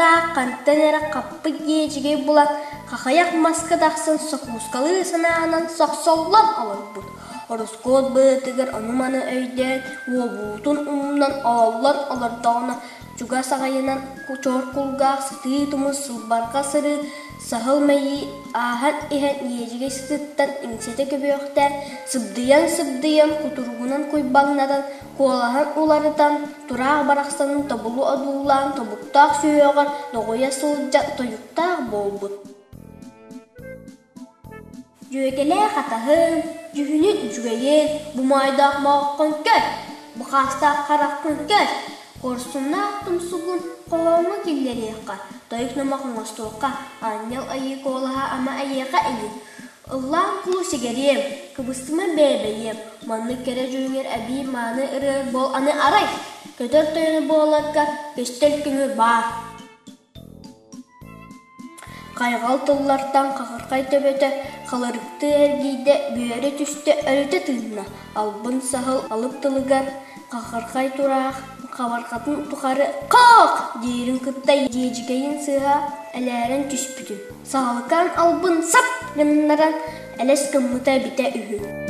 Ата контейнера каппы ежіге булат, қақаяқ маска дақсын соқускалы санағынан соқсоллан алыр бұд. Ороскот бұтығыр аныманы өйден, уобутун умнан аллан алардауына Чуга сағайынан чор кулгақ сыты тұмыз сылбарға сыры сағыл мәйі ахан ихен ежіге сытыттан инсеті көбеуқтен сыбдыян құтырғынан көйбаңнадан қолахан оларыдан тұрақ барақсанын табылу адулан табуқтақ сүйеғар доғоя сылжат тойуқтақ болбұд. Жүйекеле қатағын, жүхінін жүгейін, бұмайдақ мағыққан көр, бұқастақ қараққын көр. Корсунна тумсугун қолауңа келдері еққа, тойық намақын остуыққа, анел айы қолаға ама айеқа әйін. Ұллан құлу сегерем, кыбыстыма бәйбәйем, манны кәрі жүйгер әбей маны ұрыр бол аны арай, көтір тойыны болаққа көстел күңі бар. Қайғал тыллартан қақырқай төбеті, қалырықты әргейді бүйәрі түсті әріті тылына, албын сағыл алып тылығар, қақырқай тұрақ, қабарқатын тұқары қақ дейірін күттай ежігейін сыға әләрін түспүді. Сағылыққан албын сап гыннаран әлес кыммыта біте үйі.